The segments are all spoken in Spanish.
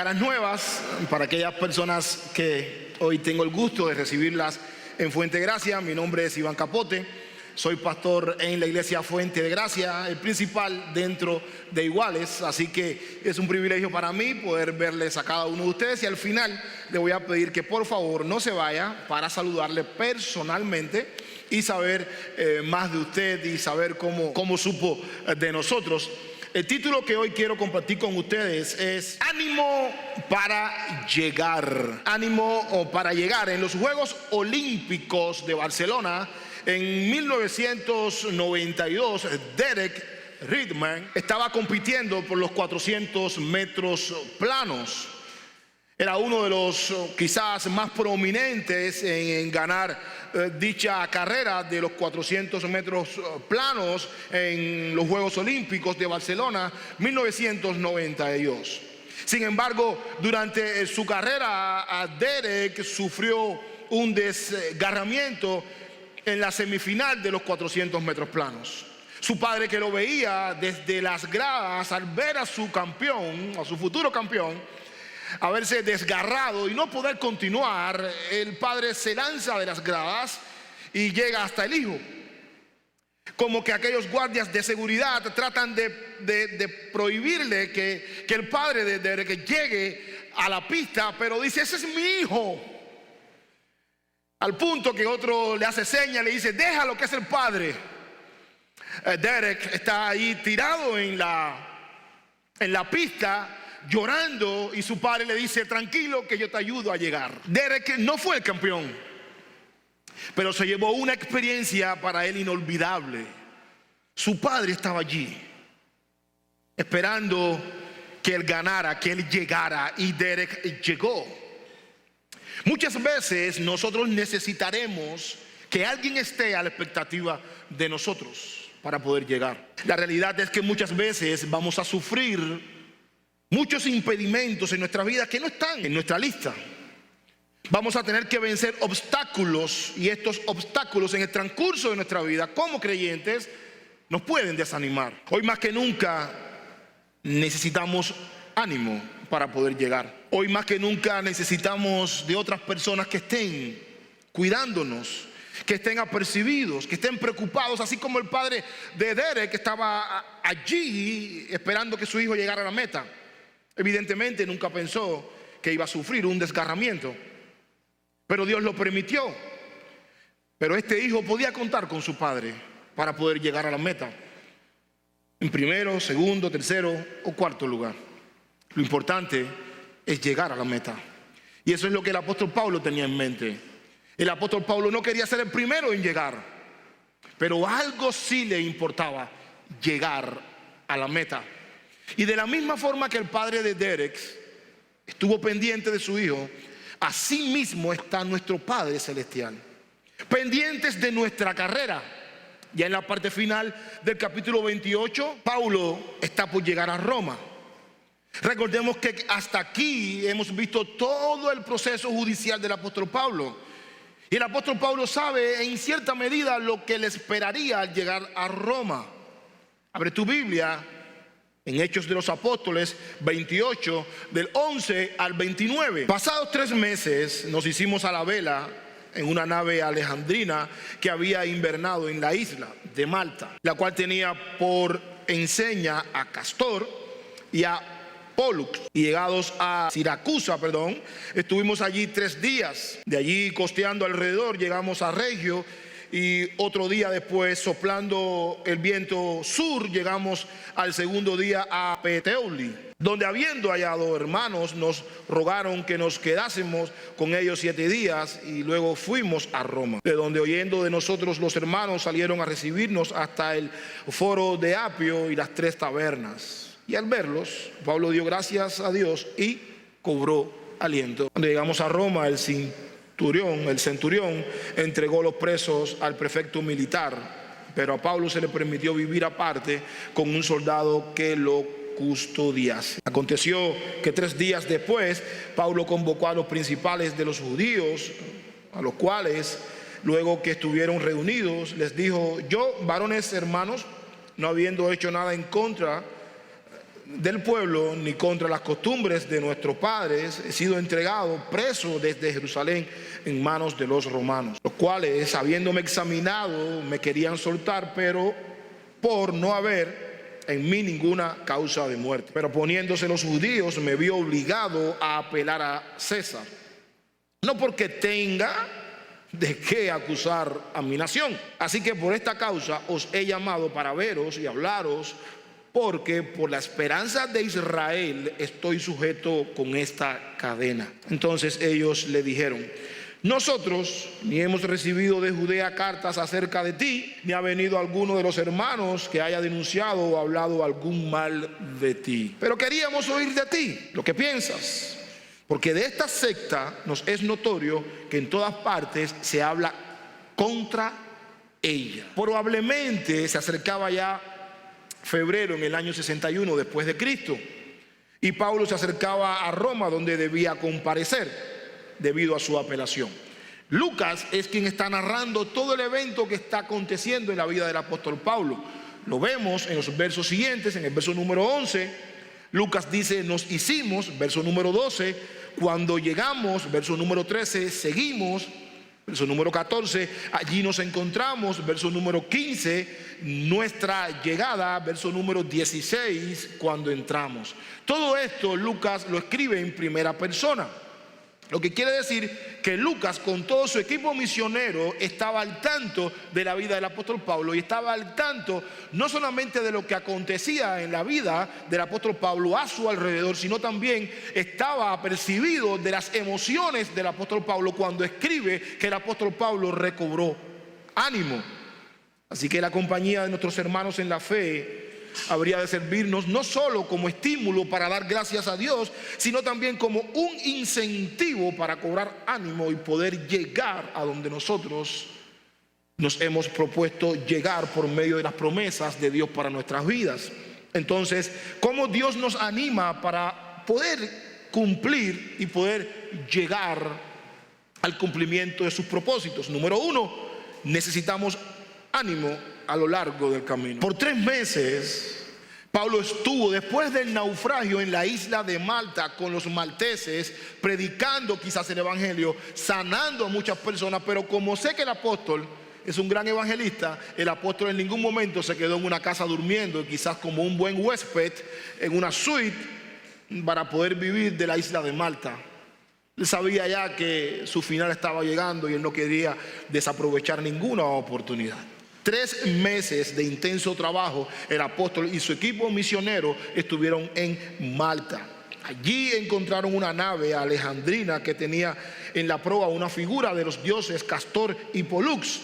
caras nuevas, para aquellas personas que hoy tengo el gusto de recibirlas en Fuente de Gracia. Mi nombre es Iván Capote, soy pastor en la iglesia Fuente de Gracia, el principal dentro de Iguales, así que es un privilegio para mí poder verles a cada uno de ustedes, y al final le voy a pedir que por favor no se vaya para saludarle personalmente y saber más de usted y saber cómo supo de nosotros. El título que hoy quiero compartir con ustedes es Ánimo para llegar. Ánimo para llegar. En los Juegos Olímpicos de Barcelona en 1992, Derek Redmond estaba compitiendo por los 400 metros planos. Era uno de los quizás más prominentes en ganar dicha carrera de los 400 metros planos en los Juegos Olímpicos de Barcelona 1992. Sin embargo, durante su carrera, Derek sufrió un desgarramiento en la semifinal de los 400 metros planos. Su padre, que lo veía desde las gradas, al ver a su campeón, a su futuro campeón, haberse desgarrado y no poder continuar, el padre se lanza de las gradas y llega hasta el hijo. Como que aquellos guardias de seguridad tratan de prohibirle que el padre de que llegue a la pista, pero dice: ese es mi hijo. Al punto que otro le hace señas, le dice: déjalo, que es el padre. Derek está ahí tirado en la pista, llorando, y su padre le dice: tranquilo, que yo te ayudo a llegar. Derek no fue el campeón, pero se llevó una experiencia para él inolvidable. Su padre estaba allí esperando que él ganara, que él llegara, y Derek llegó. Muchas veces nosotros necesitaremos que alguien esté a la expectativa de nosotros para poder llegar. La realidad es que muchas veces vamos a sufrir muchos impedimentos en nuestra vida que no están en nuestra lista. Vamos a tener que vencer obstáculos, y estos obstáculos en el transcurso de nuestra vida como creyentes nos pueden desanimar. Hoy más que nunca necesitamos ánimo para poder llegar. Hoy más que nunca necesitamos de otras personas que estén cuidándonos, que estén apercibidos, que estén preocupados, así como el padre de Derek que estaba allí esperando que su hijo llegara a la meta. Evidentemente nunca pensó que iba a sufrir un desgarramiento, pero Dios lo permitió. Pero este hijo podía contar con su padre para poder llegar a la meta, en primero, segundo, tercero o cuarto lugar. Lo importante es llegar a la meta, y eso es lo que el apóstol Pablo tenía en mente. El apóstol Pablo no quería ser el primero en llegar, pero algo sí le importaba: llegar a la meta. Y de la misma forma que el padre de Derek estuvo pendiente de su hijo, así mismo está nuestro Padre Celestial, pendientes de nuestra carrera. Ya en la parte final del capítulo 28, Pablo está por llegar a Roma. Recordemos que hasta aquí hemos visto todo el proceso judicial del apóstol Pablo, y el apóstol Pablo sabe en cierta medida lo que le esperaría al llegar a Roma. Abre tu Biblia en Hechos de los Apóstoles 28, del 11 al 29. Pasados 3 meses nos hicimos a la vela en una nave alejandrina que había invernado en la isla de Malta, la cual tenía por enseña a Castor y a Pólux. Y llegados a Siracusa, estuvimos allí 3 días. De allí, costeando alrededor, llegamos a Regio, y otro día después, soplando el viento sur, llegamos al segundo día a Puteoli, donde, habiendo hallado hermanos, nos rogaron que nos quedásemos con ellos 7 días, y luego fuimos a Roma, de donde, oyendo de nosotros, los hermanos salieron a recibirnos hasta el foro de Apio y las 3 tabernas. Y al verlos, Pablo dio gracias a Dios y cobró aliento. Cuando llegamos a Roma, el centurión entregó los presos al prefecto militar, pero a Pablo se le permitió vivir aparte con un soldado que lo custodiase. Aconteció que 3 días después, Pablo convocó a los principales de los judíos, a los cuales, luego que estuvieron reunidos, les dijo: yo, varones hermanos, no habiendo hecho nada en contra del pueblo, ni contra las costumbres de nuestros padres, he sido entregado preso desde Jerusalén en manos de los romanos, los cuales, habiéndome examinado, me querían soltar, pero por no haber en mí ninguna causa de muerte. Pero poniéndose los judíos, me vi obligado a apelar a César, no porque tenga de qué acusar a mi nación. Así que por esta causa os he llamado para veros y hablaros, porque por la esperanza de Israel estoy sujeto con esta cadena. Entonces ellos le dijeron: nosotros ni hemos recibido de Judea cartas acerca de ti, ni ha venido alguno de los hermanos que haya denunciado o hablado algún mal de ti. Pero queríamos oír de ti lo que piensas, porque de esta secta nos es notorio que en todas partes se habla contra ella. Probablemente se acercaba ya febrero en el año 61 después de Cristo, y Pablo se acercaba a Roma, donde debía comparecer debido a su apelación. Lucas es quien está narrando todo el evento que está aconteciendo en la vida del apóstol Pablo. Lo vemos en los versos siguientes. En el verso número 11, Lucas dice: nos hicimos, verso número 12, cuando llegamos, verso número 13, seguimos, verso número 14, allí nos encontramos, verso número 15, nuestra llegada, verso número 16, cuando entramos. Todo esto Lucas lo escribe en primera persona, lo que quiere decir que Lucas, con todo su equipo misionero, estaba al tanto de la vida del apóstol Pablo, y estaba al tanto no solamente de lo que acontecía en la vida del apóstol Pablo a su alrededor, sino también estaba apercibido de las emociones del apóstol Pablo cuando escribe que el apóstol Pablo recobró ánimo. Así que la compañía de nuestros hermanos en la fe habría de servirnos no solo como estímulo para dar gracias a Dios, sino también como un incentivo para cobrar ánimo y poder llegar a donde nosotros nos hemos propuesto llegar por medio de las promesas de Dios para nuestras vidas. Entonces, ¿cómo Dios nos anima para poder cumplir y poder llegar al cumplimiento de sus propósitos? Número uno, necesitamos ánimo a lo largo del camino. Por 3 meses Pablo estuvo, después del naufragio, en la isla de Malta con los malteses, predicando quizás el evangelio, sanando a muchas personas. Pero como sé que el apóstol es un gran evangelista, el apóstol en ningún momento se quedó en una casa durmiendo, quizás como un buen huésped en una suite, para poder vivir de la isla de Malta. Él sabía ya que su final estaba llegando y él no quería desaprovechar ninguna oportunidad. 3 meses de intenso trabajo, el apóstol y su equipo misionero estuvieron en Malta. Allí encontraron una nave alejandrina que tenía en la proa una figura de los dioses Castor y Pólux.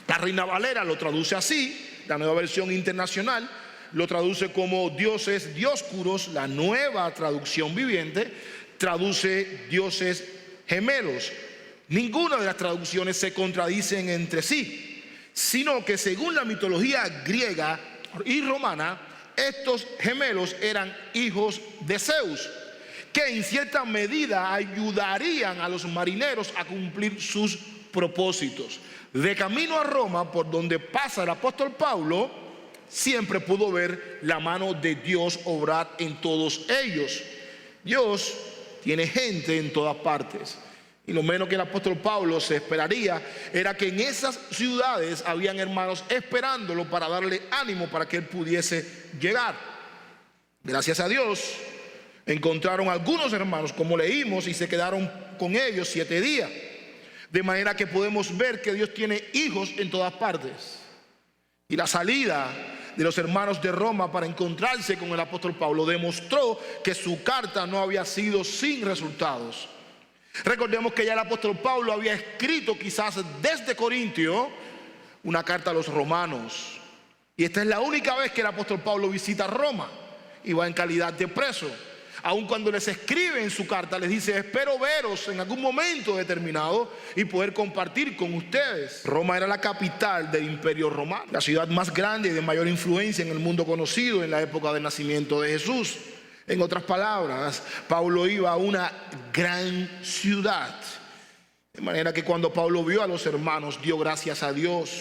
La Reina Valera lo traduce así, la Nueva Versión Internacional lo traduce como dioses dioscuros. La Nueva Traducción Viviente traduce dioses gemelos. Ninguna de las traducciones se contradicen entre sí, sino que según la mitología griega y romana, estos gemelos eran hijos de Zeus, que en cierta medida ayudarían a los marineros a cumplir sus propósitos. De camino a Roma, por donde pasa el apóstol Pablo, siempre pudo ver la mano de Dios obrar en todos ellos. Dios tiene gente en todas partes. Y lo menos que el apóstol Pablo se esperaría era que en esas ciudades habían hermanos esperándolo para darle ánimo para que él pudiese llegar. Gracias a Dios encontraron algunos hermanos, como leímos, y se quedaron con ellos 7 días. De manera que podemos ver que Dios tiene hijos en todas partes. Y la salida de los hermanos de Roma para encontrarse con el apóstol Pablo demostró que su carta no había sido sin resultados. Recordemos que ya el apóstol Pablo había escrito quizás desde Corintio una carta a los romanos, y esta es la única vez que el apóstol Pablo visita Roma y va en calidad de preso. Aun cuando les escribe en su carta, les dice: espero veros en algún momento determinado y poder compartir con ustedes. Roma era la capital del imperio romano, la ciudad más grande y de mayor influencia en el mundo conocido en la época del nacimiento de Jesús. En otras palabras, Pablo iba a una gran ciudad. De manera que cuando Pablo vio a los hermanos, dio gracias a Dios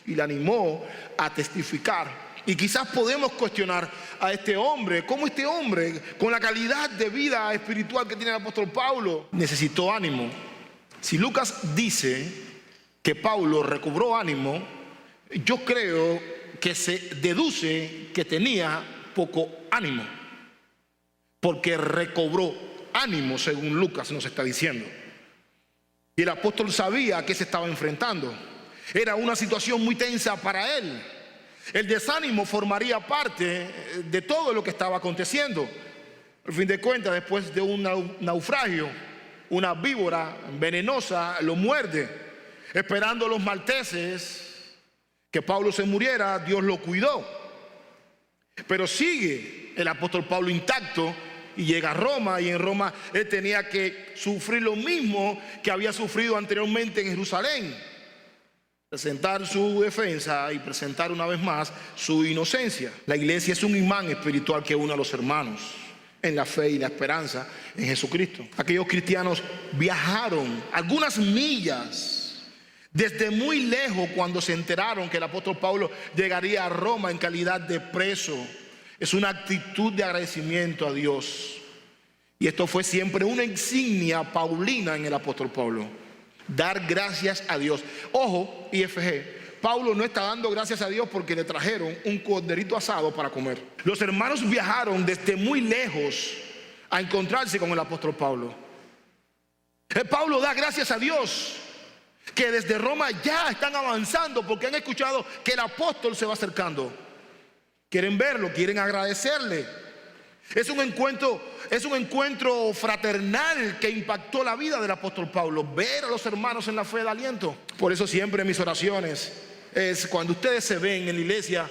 y le animó a testificar Y quizás podemos cuestionar a este hombre, cómo este hombre, con la calidad de vida espiritual que tiene el apóstol Pablo, necesitó ánimo. Si Lucas dice que Pablo recobró ánimo, yo creo que se deduce que tenía poco ánimo, porque recobró ánimo, según Lucas nos está diciendo. Y el apóstol sabía a qué se estaba enfrentando. Era una situación muy tensa para él. El desánimo formaría parte de todo lo que estaba aconteciendo. Al fin de cuentas, después de un naufragio, una víbora venenosa lo muerde. Esperando los malteses que Pablo se muriera, Dios lo cuidó. Pero sigue el apóstol Pablo intacto y llega a Roma, y en Roma él tenía que sufrir lo mismo que había sufrido anteriormente en Jerusalén: presentar su defensa y presentar una vez más su inocencia. La iglesia es un imán espiritual que une a los hermanos en la fe y la esperanza en Jesucristo. Aquellos cristianos viajaron algunas millas desde muy lejos cuando se enteraron que el apóstol Pablo llegaría a Roma en calidad de preso. Es una actitud de agradecimiento a Dios. Y esto fue siempre una insignia paulina en el apóstol Pablo: dar gracias a Dios. Ojo, IFG, Pablo no está dando gracias a Dios porque le trajeron un corderito asado para comer. Los hermanos viajaron desde muy lejos a encontrarse con el apóstol Pablo. Pablo da gracias a Dios que desde Roma ya están avanzando, porque han escuchado que el apóstol se va acercando. Quieren verlo, quieren agradecerle. Es un encuentro fraternal que impactó la vida del apóstol Pablo, ver a los hermanos en la fe de aliento. Por eso siempre mis oraciones es: cuando ustedes se ven en la iglesia,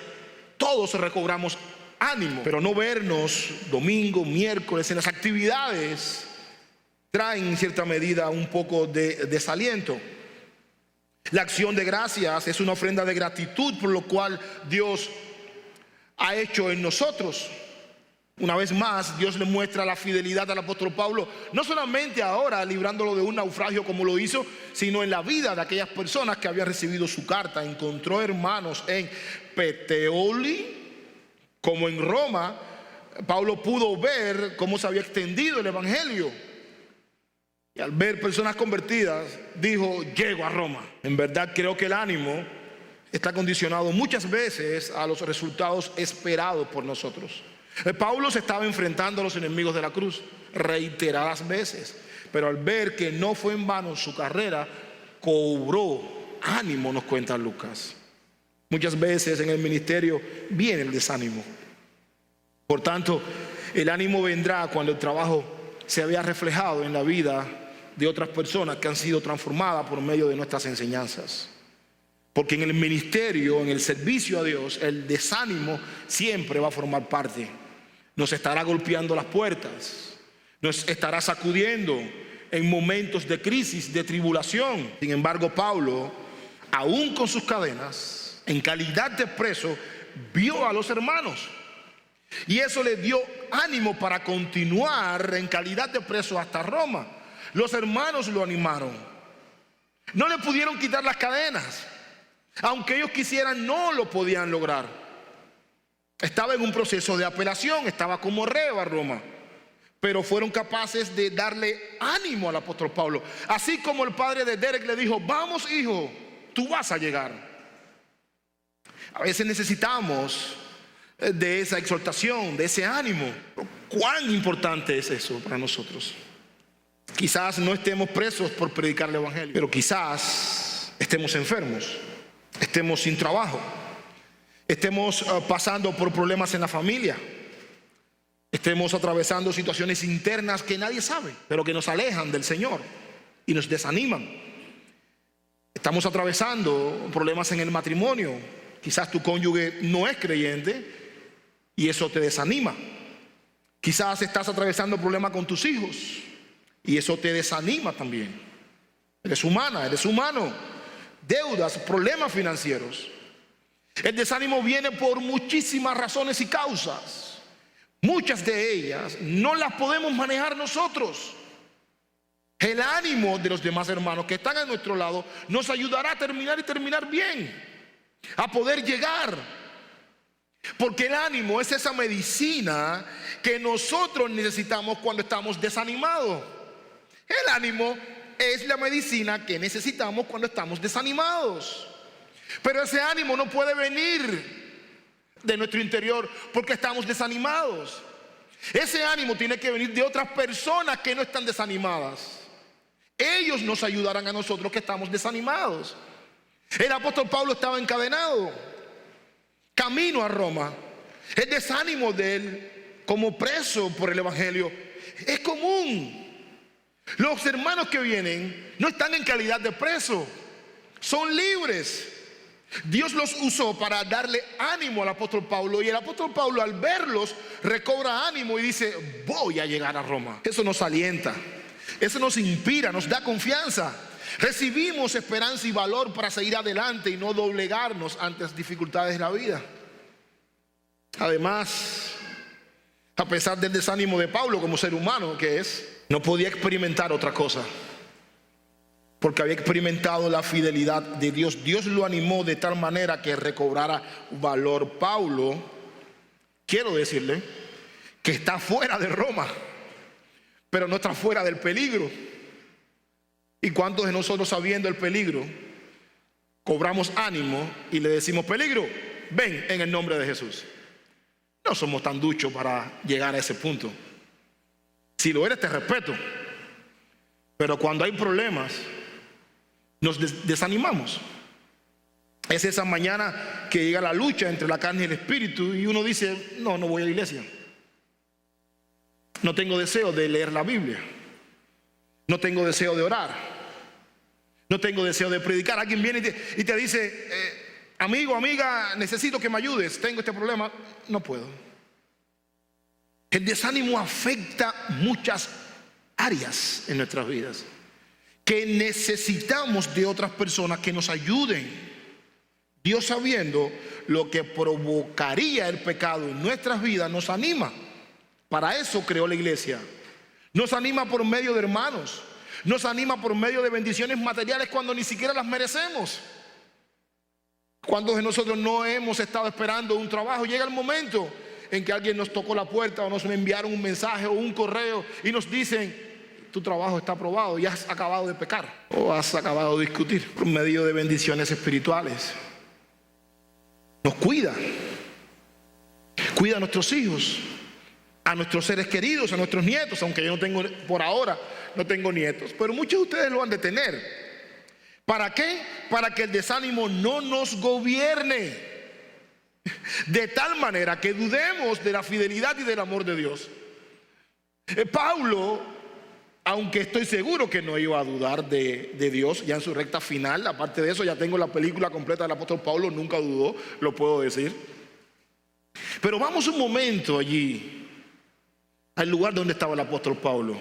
todos recobramos ánimo. Pero no vernos domingo, miércoles en las actividades traen en cierta medida un poco de desaliento. La acción de gracias es una ofrenda de gratitud por lo cual Dios ha hecho en nosotros. Una vez más, Dios le muestra la fidelidad al apóstol Pablo, no solamente ahora librándolo de un naufragio como lo hizo, sino en la vida de aquellas personas que habían recibido su carta. Encontró hermanos en Puteoli como en Roma. Pablo pudo ver cómo se había extendido el evangelio, y al ver personas convertidas dijo: llego a Roma. En verdad creo que el ánimo está condicionado muchas veces a los resultados esperados por nosotros. Pablo se estaba enfrentando a los enemigos de la cruz reiteradas veces, pero al ver que no fue en vano su carrera, cobró ánimo, nos cuenta Lucas. Muchas veces en el ministerio viene el desánimo. Por tanto, el ánimo vendrá cuando el trabajo se vea reflejado en la vida de otras personas que han sido transformadas por medio de nuestras enseñanzas. Porque en el ministerio, en el servicio a Dios, el desánimo siempre va a formar parte. Nos estará golpeando las puertas, nos estará sacudiendo en momentos de crisis, de tribulación. Sin embargo, Pablo, aún con sus cadenas, en calidad de preso, vio a los hermanos, y eso le dio ánimo para continuar en calidad de preso hasta Roma. Los hermanos lo animaron. No le pudieron quitar las cadenas. Aunque ellos quisieran, no lo podían lograr. Estaba en un proceso de apelación, estaba como reo a Roma, pero fueron capaces de darle ánimo al apóstol Pablo. Así como el padre de Derek le dijo: vamos, hijo, tú vas a llegar. A veces necesitamos de esa exhortación, de ese ánimo. ¿Cuán importante es eso para nosotros? Quizás no estemos presos por predicar el evangelio, pero quizás estemos enfermos, estemos sin trabajo, estemos pasando por problemas en la familia, estemos atravesando situaciones internas que nadie sabe, pero que nos alejan del Señor y nos desaniman. Estamos atravesando problemas en el matrimonio. Quizás tu cónyuge no es creyente y eso te desanima. Quizás estás atravesando problemas con tus hijos y eso te desanima también. Eres humana, eres humano. Deudas, problemas financieros. El desánimo viene por muchísimas razones y causas. Muchas de ellas no las podemos manejar nosotros. El ánimo de los demás hermanos que están a nuestro lado nos ayudará a terminar bien, a poder llegar. Porque el ánimo es esa medicina que nosotros necesitamos cuando estamos desanimados. El ánimo es la medicina que necesitamos cuando estamos desanimados. Pero ese ánimo no puede venir de nuestro interior porque estamos desanimados. Ese ánimo tiene que venir de otras personas que no están desanimadas. Ellos nos ayudarán a nosotros que estamos desanimados. El apóstol Pablo estaba encadenado, camino a Roma. El desánimo de él como preso por el evangelio es común. Los hermanos que vienen no están en calidad de preso, son libres. Dios los usó para darle ánimo al apóstol Pablo, y el apóstol Pablo, al verlos, recobra ánimo y dice: voy a llegar a Roma. Eso nos alienta, eso nos inspira, nos da confianza. Recibimos esperanza y valor para seguir adelante y no doblegarnos ante las dificultades de la vida. Además, a pesar del desánimo de Pablo como ser humano que es, no podía experimentar otra cosa, porque había experimentado la fidelidad de Dios. Dios lo animó de tal manera que recobrara valor. Pablo, quiero decirle que está fuera de Roma, pero no está fuera del peligro. ¿Y cuántos de nosotros, sabiendo el peligro, cobramos ánimo y le decimos: peligro, ven en el nombre de Jesús? No somos tan duchos para llegar a ese punto. Si lo eres, te respeto, pero cuando hay problemas nos desanimamos. Es esa mañana que llega la lucha entre la carne y el espíritu y uno dice: no voy a la iglesia, no tengo deseo de leer la Biblia, no tengo deseo de orar, no tengo deseo de predicar. Alguien viene y te dice: amigo, amiga, necesito que me ayudes, tengo este problema, no puedo. El desánimo afecta muchas áreas en nuestras vidas, que necesitamos de otras personas que nos ayuden. Dios, sabiendo lo que provocaría el pecado en nuestras vidas, nos anima. Para eso creó la iglesia. Nos anima por medio de hermanos, nos anima por medio de bendiciones materiales cuando ni siquiera las merecemos. ¿Cuántos de nosotros no hemos estado esperando un trabajo? Llega el momento en que alguien nos tocó la puerta o nos enviaron un mensaje o un correo y nos dicen: tu trabajo está aprobado y has acabado de pecar o has acabado de discutir. Por medio de bendiciones espirituales nos cuida a nuestros hijos, a nuestros seres queridos, a nuestros nietos. Aunque yo no tengo, por ahora no tengo nietos, pero muchos de ustedes lo han de tener. ¿Para qué? Para que el desánimo no nos gobierne de tal manera que dudemos de la fidelidad y del amor de Dios. Pablo, aunque estoy seguro que no iba a dudar de Dios ya en su recta final, aparte de eso ya tengo la película completa del apóstol Pablo, nunca dudó, lo puedo decir. Pero vamos un momento allí, al lugar donde estaba el apóstol Pablo,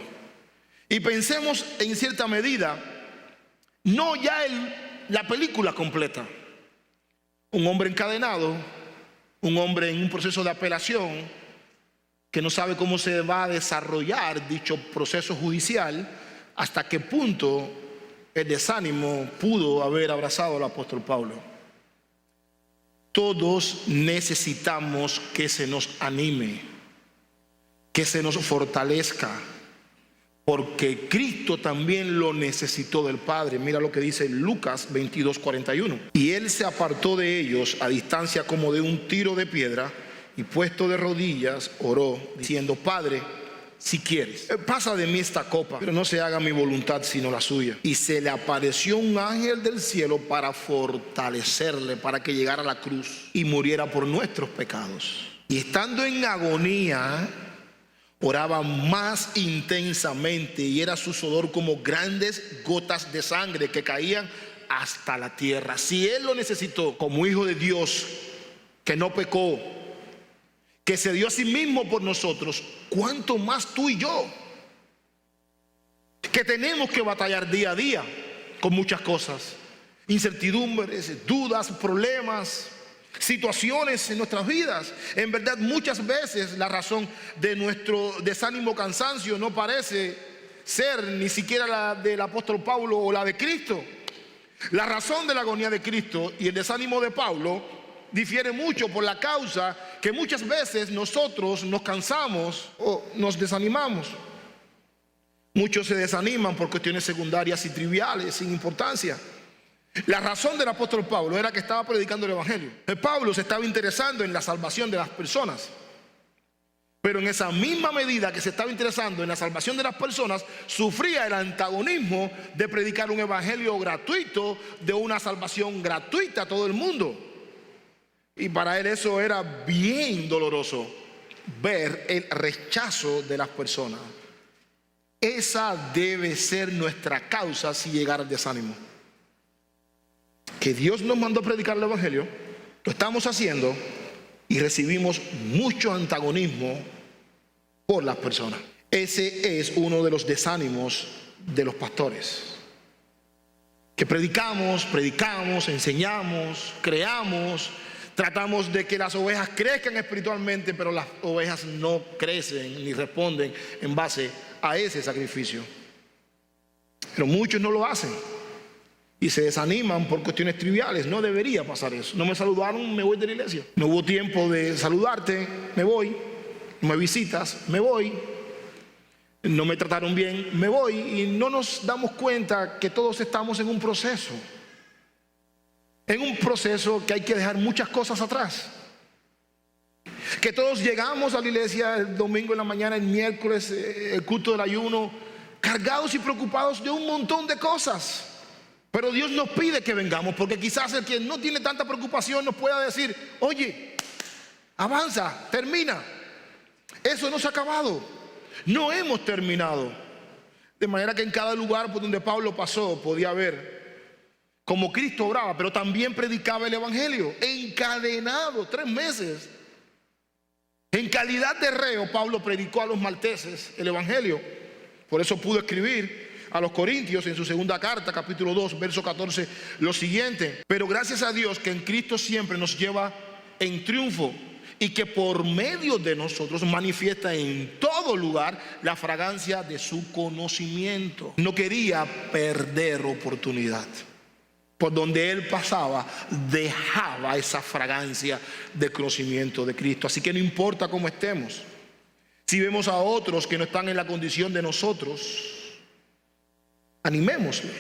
y pensemos en cierta medida, no ya la película completa. Un hombre encadenado, un hombre en un proceso de apelación, que no sabe cómo se va a desarrollar dicho proceso judicial, hasta qué punto el desánimo pudo haber abrazado al apóstol Pablo. Todos necesitamos que se nos anime, que se nos fortalezca, porque Cristo también lo necesitó del Padre. Mira lo que dice Lucas 22:41. Y él se apartó de ellos a distancia como de un tiro de piedra, y puesto de rodillas oró, diciendo: Padre, si quieres, pasa de mí esta copa, pero no se haga mi voluntad sino la suya. Y se le apareció un ángel del cielo para fortalecerle, para que llegara a la cruz y muriera por nuestros pecados. Y estando en agonía, oraba más intensamente, y era su sudor como grandes gotas de sangre que caían hasta la tierra. Si él lo necesitó como hijo de Dios, que no pecó, que se dio a sí mismo por nosotros, ¿cuánto más tú y yo? Que tenemos que batallar día a día con muchas cosas, incertidumbres, dudas, problemas, situaciones en nuestras vidas. En verdad, muchas veces la razón de nuestro desánimo, cansancio, no parece ser ni siquiera la del apóstol Pablo o la de Cristo. La razón de la agonía de Cristo y el desánimo de Pablo difiere mucho por la causa que muchas veces nosotros nos cansamos o nos desanimamos. Muchos se desaniman por cuestiones secundarias y triviales, sin importancia. La razón del apóstol Pablo era que estaba predicando el evangelio. Pablo se estaba interesando en la salvación de las personas. Pero en esa misma medida que se estaba interesando en la salvación de las personas, sufría el antagonismo de predicar un evangelio gratuito, de una salvación gratuita a todo el mundo. Y para él eso era bien doloroso, ver el rechazo de las personas. Esa debe ser nuestra causa si llegara el desánimo. Que Dios nos mandó a predicar el evangelio, lo estamos haciendo y recibimos mucho antagonismo por las personas. Ese es uno de los desánimos de los pastores. Que predicamos, enseñamos, creamos, tratamos de que las ovejas crezcan espiritualmente, pero las ovejas no crecen ni responden en base a ese sacrificio. Pero muchos no lo hacen y se desaniman por cuestiones triviales. No debería pasar eso. No me saludaron, me voy de la iglesia. No hubo tiempo de saludarte, me voy. No me visitas, me voy. No me trataron bien, me voy. Y no nos damos cuenta que todos estamos en un proceso. En un proceso que hay que dejar muchas cosas atrás. Que todos llegamos a la iglesia el domingo en la mañana, el miércoles, el culto del ayuno, cargados y preocupados de un montón de cosas. Pero Dios nos pide que vengamos, porque quizás el que no tiene tanta preocupación nos pueda decir: oye, avanza, termina. Eso no se ha acabado, no hemos terminado. De manera que en cada lugar por donde Pablo pasó podía ver cómo Cristo obraba, pero también predicaba el evangelio, encadenado 3 meses. En calidad de reo, Pablo predicó a los malteses el evangelio. Por eso pudo escribir a los Corintios en su segunda carta, capítulo 2, verso 14, lo siguiente: pero gracias a Dios que en Cristo siempre nos lleva en triunfo, y que por medio de nosotros manifiesta en todo lugar la fragancia de su conocimiento. No quería perder oportunidad. Por donde él pasaba, dejaba esa fragancia de conocimiento de Cristo. Así que no importa cómo estemos, si vemos a otros que no están en la condición de nosotros, animémosle.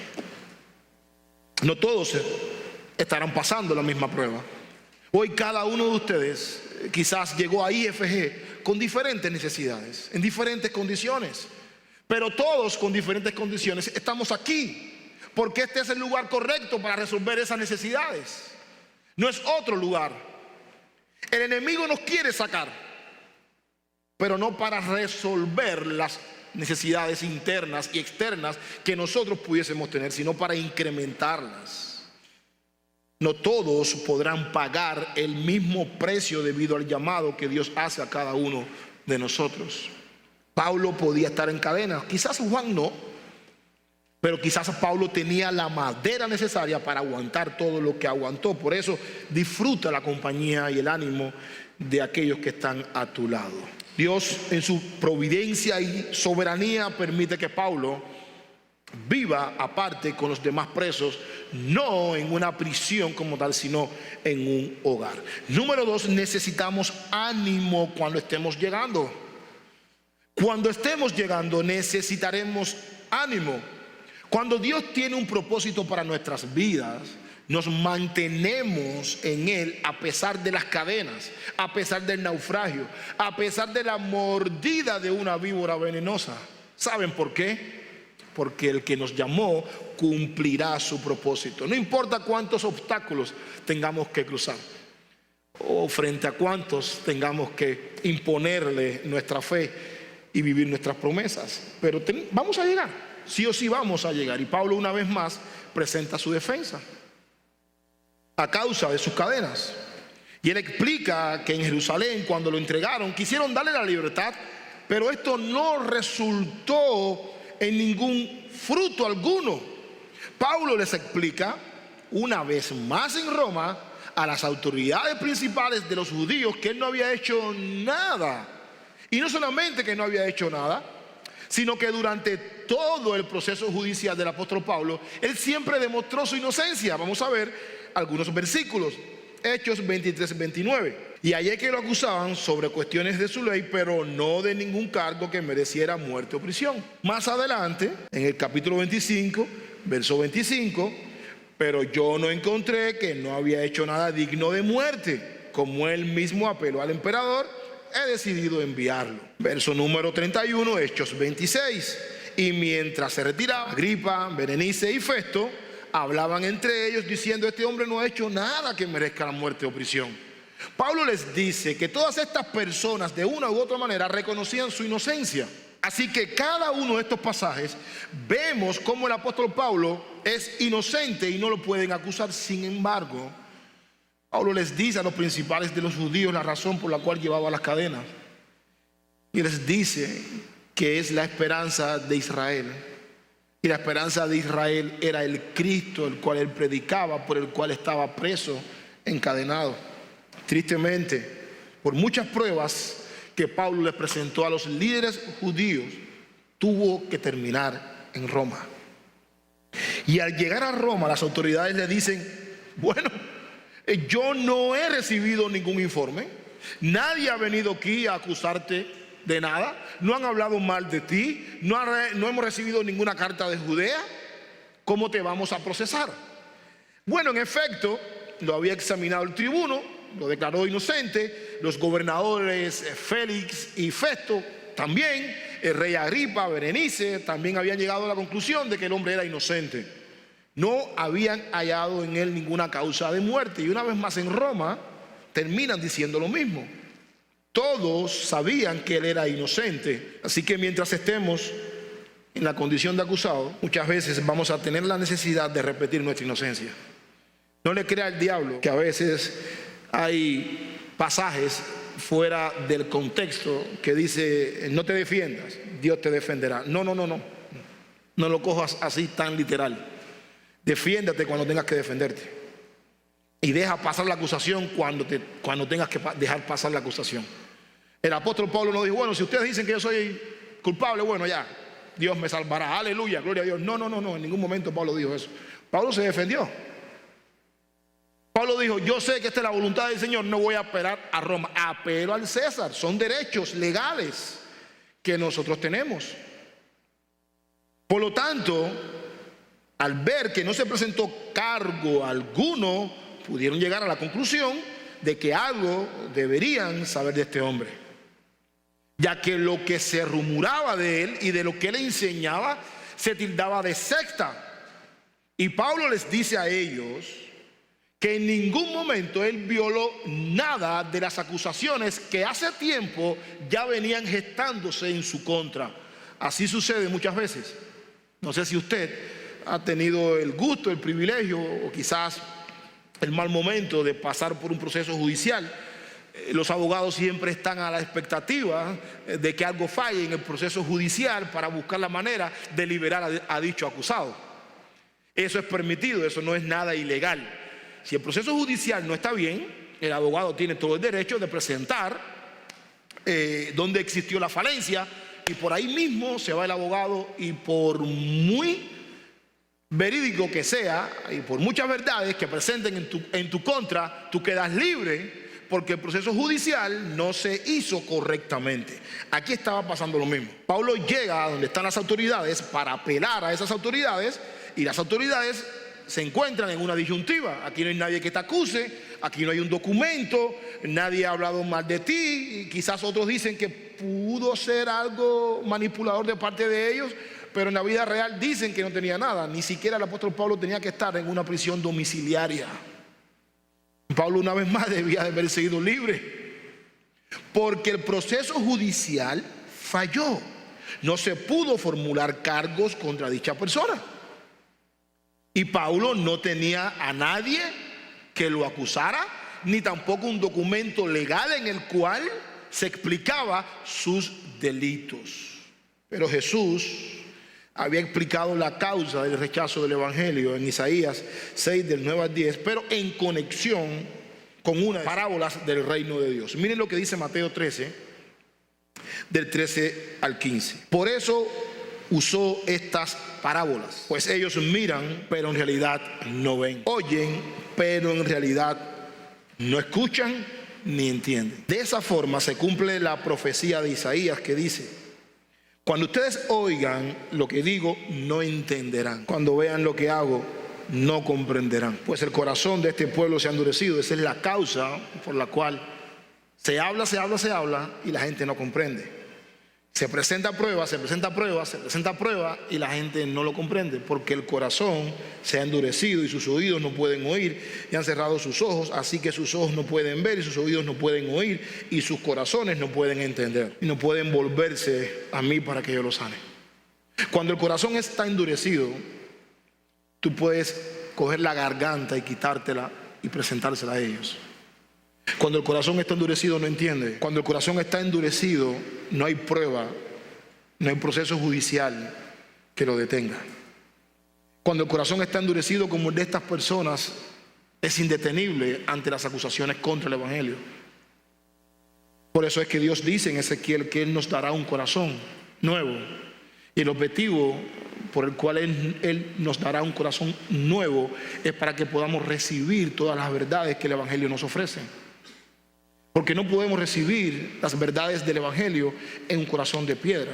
No todos estarán pasando la misma prueba. Hoy cada uno de ustedes quizás llegó a IFG con diferentes necesidades, en diferentes condiciones, pero todos con diferentes condiciones estamos aquí porque este es el lugar correcto para resolver esas necesidades. No es otro lugar. El enemigo nos quiere sacar, pero no para resolver las necesidades internas y externas que nosotros pudiésemos tener, sino para incrementarlas. No todos podrán pagar el mismo precio debido al llamado que Dios hace a cada uno de nosotros. Pablo podía estar en cadenas, quizás Juan no, pero quizás Pablo tenía la madera necesaria para aguantar todo lo que aguantó. Por eso disfruta la compañía y el ánimo de aquellos que están a tu lado. Dios en su providencia y soberanía permite que Pablo viva aparte con los demás presos, no en una prisión como tal, sino en un hogar. Número 2, necesitamos ánimo cuando estemos llegando. Cuando estemos llegando necesitaremos ánimo. Cuando Dios tiene un propósito para nuestras vidas, nos mantenemos en Él a pesar de las cadenas, a pesar del naufragio, a pesar de la mordida de una víbora venenosa. ¿Saben por qué? Porque el que nos llamó cumplirá su propósito. No importa cuántos obstáculos tengamos que cruzar o frente a cuántos tengamos que imponerle nuestra fe y vivir nuestras promesas, pero vamos a llegar. Sí o sí vamos a llegar. Y Pablo una vez más presenta su defensa a causa de sus cadenas. Y él explica que en Jerusalén, cuando lo entregaron, quisieron darle la libertad, pero esto no resultó en ningún fruto alguno. Pablo les explica una vez más en Roma a las autoridades principales de los judíos que él no había hecho nada. Y no solamente que no había hecho nada, sino que durante todo el proceso judicial del apóstol Pablo, él siempre demostró su inocencia. Vamos a ver algunos versículos. Hechos 23-29. Y hallé que lo acusaban sobre cuestiones de su ley, pero no de ningún cargo que mereciera muerte o prisión. Más adelante, en el capítulo 25, verso 25, pero yo no encontré que no había hecho nada digno de muerte. Como él mismo apeló al emperador, he decidido enviarlo. Verso número 31, Hechos 26. Y mientras se retiraba, Agripa, Berenice y Festo hablaban entre ellos diciendo: este hombre no ha hecho nada que merezca la muerte o prisión. Pablo les dice que todas estas personas de una u otra manera reconocían su inocencia. Así que cada uno de estos pasajes vemos cómo el apóstol Pablo es inocente y no lo pueden acusar. Sin embargo, Pablo les dice a los principales de los judíos la razón por la cual llevaba las cadenas. Y les dice que es la esperanza de Israel. Y la esperanza de Israel era el Cristo, el cual él predicaba, por el cual estaba preso, encadenado. Tristemente, por muchas pruebas que Pablo les presentó a los líderes judíos, tuvo que terminar en Roma. Y al llegar a Roma, las autoridades le dicen: bueno, yo no he recibido ningún informe, nadie ha venido aquí a acusarte de nada, no han hablado mal de ti, no hemos recibido ninguna carta de Judea. ¿Cómo te vamos a procesar? Bueno, en efecto, lo había examinado el tribuno, lo declaró inocente, los gobernadores Félix y Festo también, el rey Agripa, Berenice también habían llegado a la conclusión de que el hombre era inocente. No habían hallado en él ninguna causa de muerte. Y una vez más en Roma terminan diciendo lo mismo. Todos sabían que él era inocente. Así que mientras estemos en la condición de acusado, muchas veces vamos a tener la necesidad de repetir nuestra inocencia. No le crea al diablo que a veces hay pasajes fuera del contexto que dice: no te defiendas, Dios te defenderá. No lo cojas así tan literal. Defiéndete cuando tengas que defenderte, y deja pasar la acusación cuando tengas que dejar pasar la acusación. El apóstol Pablo no dijo: bueno, si ustedes dicen que yo soy culpable, bueno, ya, Dios me salvará, aleluya, gloria a Dios. No, en ningún momento Pablo dijo eso. Pablo se defendió. Pablo dijo: yo sé que esta es la voluntad del Señor, no voy a apelar a Roma, apelo al César. Son derechos legales que nosotros tenemos. Por lo tanto, al ver que no se presentó cargo alguno, pudieron llegar a la conclusión de que algo deberían saber de este hombre, ya que lo que se rumoraba de él y de lo que él enseñaba se tildaba de secta. Y Pablo les dice a ellos que en ningún momento él violó nada de las acusaciones que hace tiempo ya venían gestándose en su contra. Así sucede muchas veces. No sé si usted ha tenido el gusto, el privilegio o quizás el mal momento de pasar por un proceso judicial. Los abogados siempre están a la expectativa de que algo falle en el proceso judicial para buscar la manera de liberar a dicho acusado. Eso es permitido, eso no es nada ilegal. Si el proceso judicial no está bien, el abogado tiene todo el derecho de presentar donde existió la falencia, y por ahí mismo se va el abogado, y por muy verídico que sea y por muchas verdades que presenten en tu contra, tú quedas libre porque el proceso judicial no se hizo correctamente. Aquí estaba pasando lo mismo. Pablo llega a donde están las autoridades para apelar a esas autoridades, y las autoridades se encuentran en una disyuntiva. Aquí no hay nadie que te acuse, aquí no hay un documento, nadie ha hablado mal de ti, y quizás otros dicen que pudo ser algo manipulador de parte de ellos, pero en la vida real dicen que no tenía nada. Ni siquiera el apóstol Pablo tenía que estar en una prisión domiciliaria. Pablo una vez más debía de haber sido libre, porque el proceso judicial falló. No se pudo formular cargos contra dicha persona, y Pablo no tenía a nadie que lo acusara, ni tampoco un documento legal en el cual se explicaba sus delitos. Pero Jesús había explicado la causa del rechazo del evangelio en Isaías 6 del 9 al 10, pero en conexión con unas parábolas del reino de Dios. Miren lo que dice Mateo 13 del 13 al 15. Por eso usó estas parábolas, pues ellos miran pero en realidad no ven, oyen pero en realidad no escuchan ni entienden. De esa forma se cumple la profecía de Isaías que dice: cuando ustedes oigan lo que digo, no entenderán. Cuando vean lo que hago, no comprenderán. Pues el corazón de este pueblo se ha endurecido. Esa es la causa por la cual se habla y la gente no comprende. Se presenta prueba y la gente no lo comprende, porque el corazón se ha endurecido y sus oídos no pueden oír, y han cerrado sus ojos, así que sus ojos no pueden ver y sus oídos no pueden oír y sus corazones no pueden entender y no pueden volverse a mí para que yo los sane. Cuando el corazón está endurecido, tú puedes coger la garganta y quitártela y presentársela a ellos. Cuando el corazón está endurecido, no entiende. Cuando el corazón está endurecido, no hay prueba, no hay proceso judicial que lo detenga. Cuando el corazón está endurecido como el de estas personas, es indetenible ante las acusaciones contra el Evangelio. Por eso es que Dios dice en Ezequiel que Él nos dará un corazón nuevo. Y el objetivo por el cual Él nos dará un corazón nuevo es para que podamos recibir todas las verdades que el Evangelio nos ofrece. Porque no podemos recibir las verdades del Evangelio en un corazón de piedra.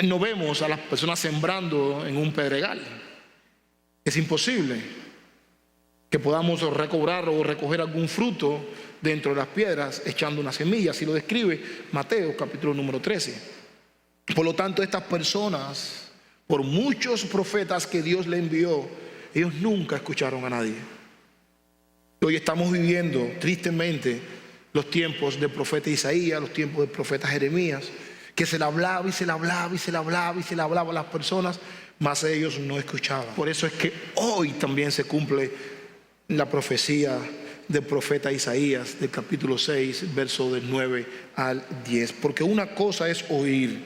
No vemos a las personas sembrando en un pedregal. Es imposible que podamos recobrar o recoger algún fruto dentro de las piedras echando una semilla. Así lo describe Mateo capítulo número 13. Por lo tanto, estas personas, por muchos profetas que Dios le envió, ellos nunca escucharon a nadie. Hoy estamos viviendo tristemente los tiempos del profeta Isaías, los tiempos del profeta Jeremías, que se le hablaba a las personas, mas ellos no escuchaban. Por eso es que hoy también se cumple la profecía del profeta Isaías del capítulo 6, verso del 9 al 10. Porque una cosa es oír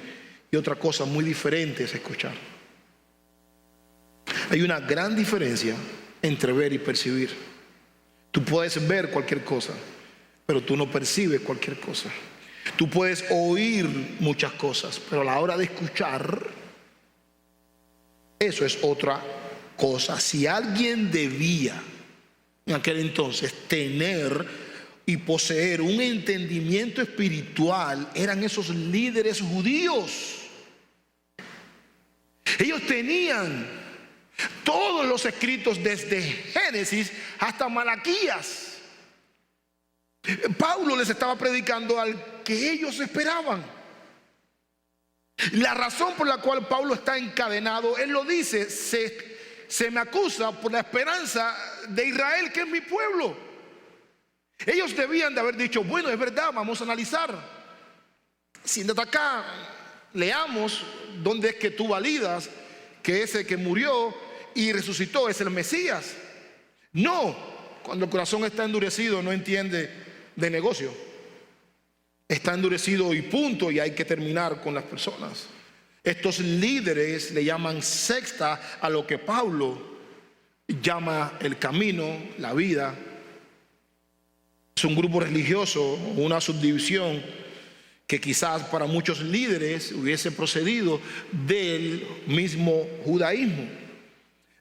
y otra cosa muy diferente es escuchar. Hay una gran diferencia entre ver y percibir. Tú puedes ver cualquier cosa, pero tú no percibes cualquier cosa. Tú puedes oír muchas cosas, pero a la hora de escuchar, eso es otra cosa. Si alguien debía en aquel entonces tener y poseer un entendimiento espiritual, eran esos líderes judíos. Ellos tenían todos los escritos desde Génesis hasta Malaquías. Pablo les estaba predicando al que ellos esperaban. La razón por la cual Pablo está encadenado, él lo dice: se me acusa por la esperanza de Israel, que es mi pueblo. Ellos debían de haber dicho: bueno, es verdad, vamos a analizar. Siéntate acá, leamos dónde es que tú validas que ese que murió y resucitó es el Mesías. No, cuando el corazón está endurecido no entiende de negocio. Está endurecido y punto, y hay que terminar con las personas. Estos líderes le llaman secta a lo que Pablo llama el camino, la vida. Es un grupo religioso, una subdivisión que quizás para muchos líderes hubiese procedido del mismo judaísmo.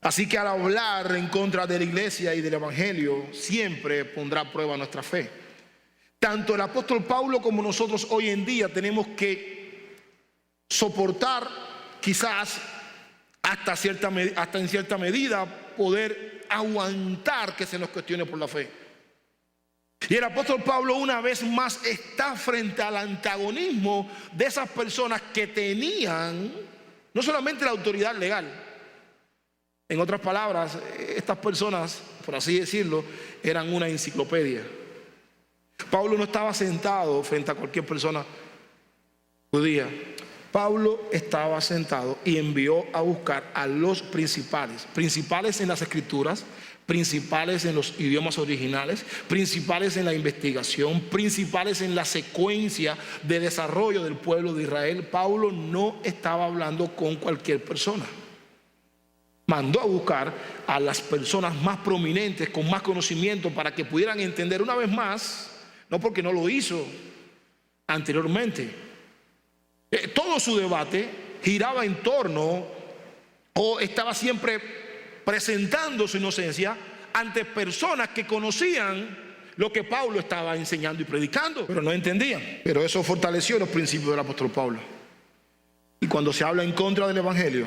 Así que al hablar en contra de la iglesia y del Evangelio, siempre pondrá a prueba nuestra fe. Tanto el apóstol Pablo como nosotros hoy en día tenemos que soportar, quizás hasta en cierta medida, poder aguantar que se nos cuestione por la fe. Y el apóstol Pablo una vez más está frente al antagonismo de esas personas que tenían no solamente la autoridad legal. En otras palabras, estas personas, por así decirlo, eran una enciclopedia. Pablo no estaba sentado frente a cualquier persona judía. Pablo estaba sentado y envió a buscar a los principales en las escrituras, principales en los idiomas originales, principales en la investigación, principales en la secuencia de desarrollo del pueblo de Israel. Pablo no estaba hablando con cualquier persona. Mandó a buscar a las personas más prominentes, con más conocimiento, para que pudieran entender una vez más, no porque no lo hizo anteriormente. Todo su debate giraba en torno, o estaba siempre presentando su inocencia ante personas que conocían lo que Pablo estaba enseñando y predicando, pero no entendían. Pero eso fortaleció los principios del apóstol Pablo. Y cuando se habla en contra del evangelio,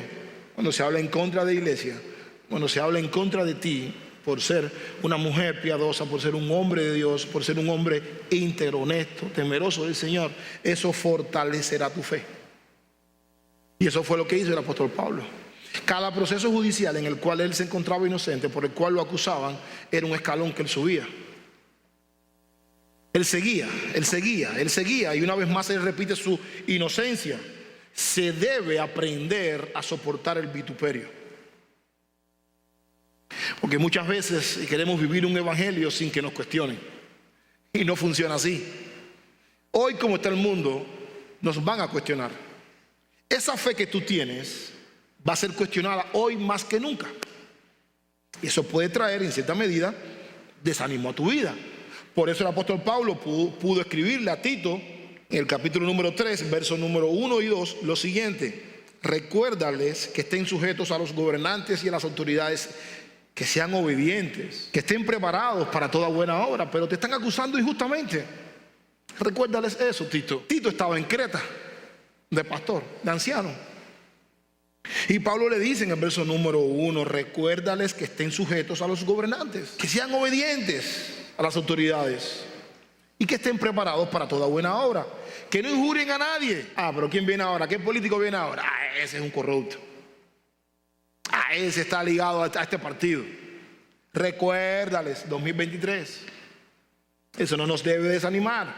cuando se habla en contra de la iglesia, cuando se habla en contra de ti, por ser una mujer piadosa, por ser un hombre de Dios, por ser un hombre íntegro, honesto, temeroso del Señor, eso fortalecerá tu fe. Y eso fue lo que hizo el apóstol Pablo. Cada proceso judicial en el cual él se encontraba inocente, por el cual lo acusaban, era un escalón que él subía. Él seguía, y una vez más él repite su inocencia. Se debe aprender a soportar el vituperio. Porque muchas veces queremos vivir un evangelio sin que nos cuestionen. Y no funciona así. Hoy, como está el mundo, nos van a cuestionar. Esa fe que tú tienes va a ser cuestionada hoy más que nunca. Y eso puede traer, en cierta medida, desánimo a tu vida. Por eso el apóstol Pablo pudo escribirle a Tito, en el capítulo número 3, versos número 1 y 2, lo siguiente: recuérdales que estén sujetos a los gobernantes y a las autoridades, que sean obedientes, que estén preparados para toda buena obra, pero te están acusando injustamente. Recuérdales eso, Tito. Tito estaba en Creta, de pastor, de anciano. Y Pablo le dice en el verso número 1, recuérdales que estén sujetos a los gobernantes, que sean obedientes a las autoridades y que estén preparados para toda buena obra, que no injurien a nadie. Pero ¿quién viene ahora? ¿Qué político viene ahora? Ese es un corrupto. Ese está ligado a este partido. Recuérdales, 2023. Eso no nos debe desanimar.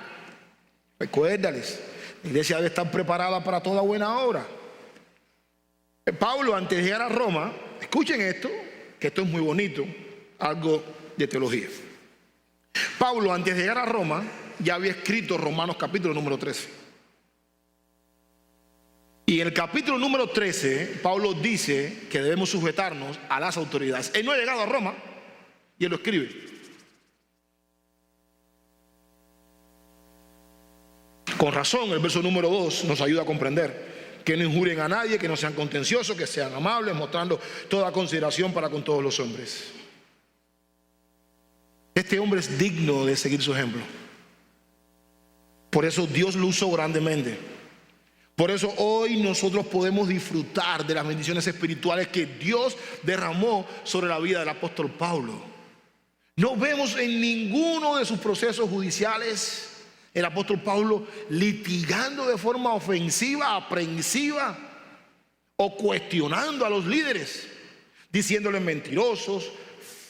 Recuérdales, la iglesia debe estar preparada para toda buena obra. Pablo, antes de llegar a Roma, escuchen esto, que esto es muy bonito, algo de teología. Pablo, antes de llegar a Roma, ya había escrito Romanos capítulo número 13. Y en el capítulo número 13, Pablo dice que debemos sujetarnos a las autoridades. Él no ha llegado a Roma y él lo escribe. Con razón, el verso número 2 nos ayuda a comprender que no injurien a nadie, que no sean contenciosos, que sean amables, mostrando toda consideración para con todos los hombres. Este hombre es digno de seguir su ejemplo. Por eso Dios lo usó grandemente. Por eso hoy nosotros podemos disfrutar de las bendiciones espirituales que Dios derramó sobre la vida del apóstol Pablo. No vemos en ninguno de sus procesos judiciales el apóstol Pablo litigando de forma ofensiva, aprensiva o cuestionando a los líderes, diciéndoles mentirosos,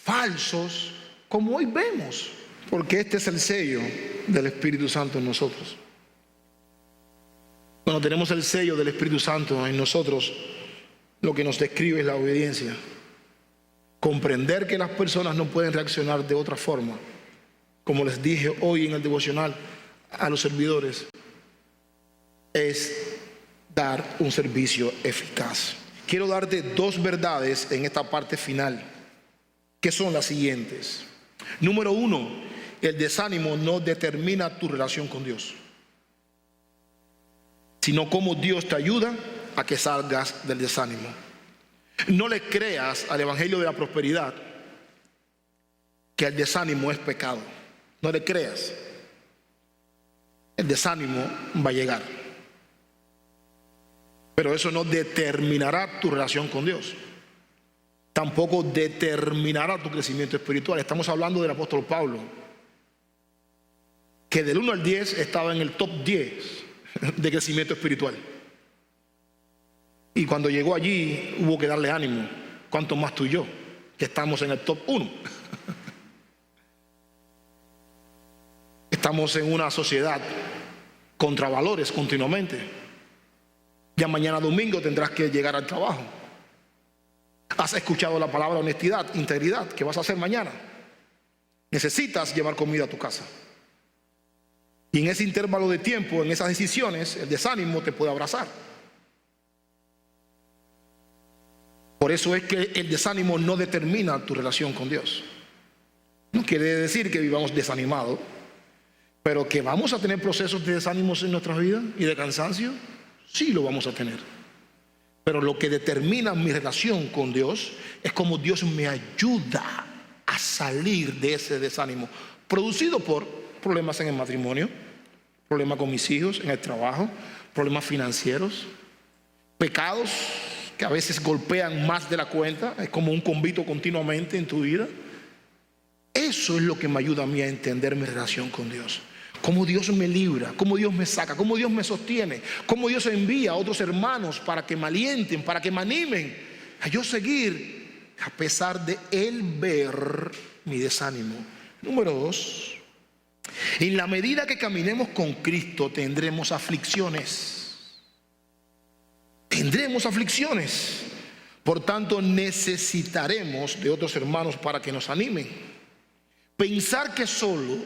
falsos, como hoy vemos, porque este es el sello del Espíritu Santo en nosotros. Cuando tenemos el sello del Espíritu Santo en nosotros, lo que nos describe es la obediencia. Comprender que las personas no pueden reaccionar de otra forma, como les dije hoy en el devocional a los servidores, es dar un servicio eficaz. Quiero darte dos verdades en esta parte final, que son las siguientes. Número 1, el desánimo no determina tu relación con Dios, sino cómo Dios te ayuda a que salgas del desánimo. No le creas al evangelio de la prosperidad que el desánimo es pecado. No le creas. El desánimo va a llegar, pero eso no determinará tu relación con Dios. Tampoco determinará tu crecimiento espiritual. Estamos hablando del apóstol Pablo, que del 1 al 10 estaba en el top 10 de crecimiento espiritual. Y cuando llegó allí hubo que darle ánimo. Cuanto más tú y yo, que estamos en el top 1. Estamos en una sociedad contra valores continuamente. Ya mañana domingo tendrás que llegar al trabajo. Has escuchado la palabra honestidad, integridad. ¿Qué vas a hacer mañana? Necesitas llevar comida a tu casa. Y en ese intervalo de tiempo, en esas decisiones, el desánimo te puede abrazar. Por eso es que el desánimo no determina tu relación con Dios. No quiere decir que vivamos desanimados, pero que vamos a tener procesos de desánimos en nuestras vidas y de cansancio, sí lo vamos a tener. Pero lo que determina mi relación con Dios es cómo Dios me ayuda a salir de ese desánimo producido por problemas en el matrimonio, problemas con mis hijos, en el trabajo, problemas financieros, pecados que a veces golpean más de la cuenta, es como un convito continuamente en tu vida. Eso es lo que me ayuda a mí a entender mi relación con Dios. Cómo Dios me libra, cómo Dios me saca, cómo Dios me sostiene, cómo Dios envía a otros hermanos para que me alienten, para que me animen a yo seguir a pesar de Él ver mi desánimo. Número 2, en la medida que caminemos con Cristo tendremos aflicciones. Tendremos aflicciones. Por tanto, necesitaremos de otros hermanos para que nos animen. Pensar que solos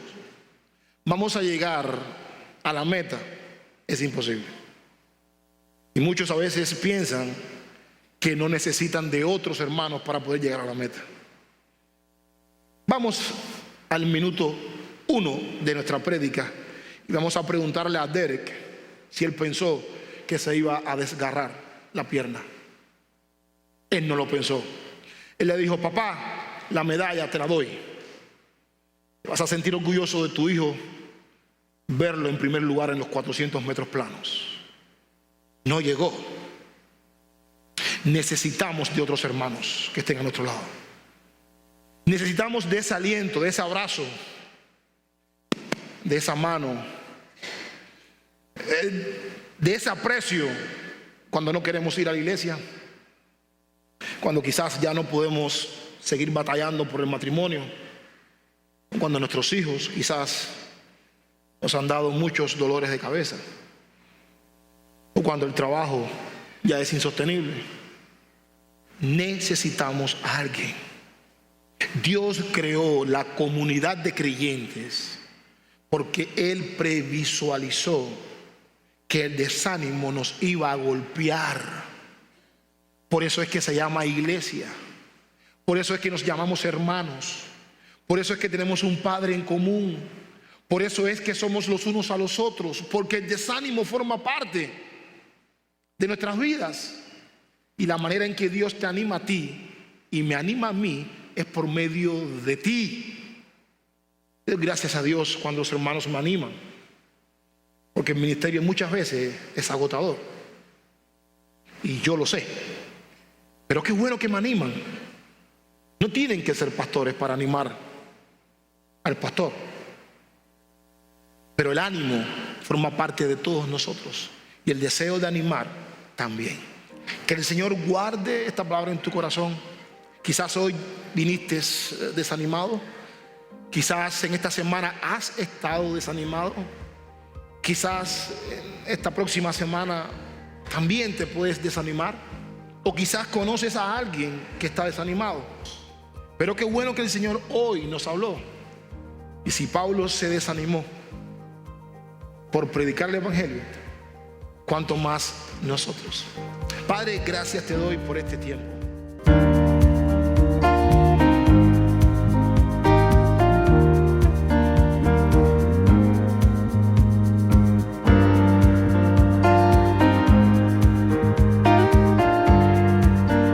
vamos a llegar a la meta es imposible. Y muchos a veces piensan que no necesitan de otros hermanos para poder llegar a la meta. Vamos al minuto 1 de nuestra prédica y vamos a preguntarle a Derek si él pensó que se iba a desgarrar la pierna. Él no lo pensó. Él le dijo: papá, la medalla te la doy. Vas a sentir orgulloso de tu hijo verlo en primer lugar en los 400 metros planos. No llegó. Necesitamos de otros hermanos que estén a nuestro lado. Necesitamos de ese aliento, de ese abrazo, de esa mano, de ese aprecio cuando no queremos ir a la iglesia, cuando quizás ya no podemos seguir batallando por el matrimonio, cuando nuestros hijos quizás nos han dado muchos dolores de cabeza, o cuando el trabajo ya es insostenible. Necesitamos a alguien. Dios creó la comunidad de creyentes porque Él previsualizó que el desánimo nos iba a golpear. Por eso es que se llama iglesia. Por eso es que nos llamamos hermanos. Por eso es que tenemos un Padre en común. Por eso es que somos los unos a los otros. Porque el desánimo forma parte de nuestras vidas. Y la manera en que Dios te anima a ti y me anima a mí es por medio de ti. Gracias a Dios cuando los hermanos me animan. Porque el ministerio muchas veces es agotador. Y yo lo sé. Pero qué bueno que me animan. No tienen que ser pastores para animar al pastor. Pero el ánimo forma parte de todos nosotros. Y el deseo de animar también. Que el Señor guarde esta palabra en tu corazón. Quizás hoy viniste desanimado. Quizás en esta semana has estado desanimado. Quizás esta próxima semana también te puedes desanimar. O quizás conoces a alguien que está desanimado. Pero qué bueno que el Señor hoy nos habló. Y si Pablo se desanimó por predicar el evangelio, cuánto más nosotros. Padre, gracias te doy por este tiempo.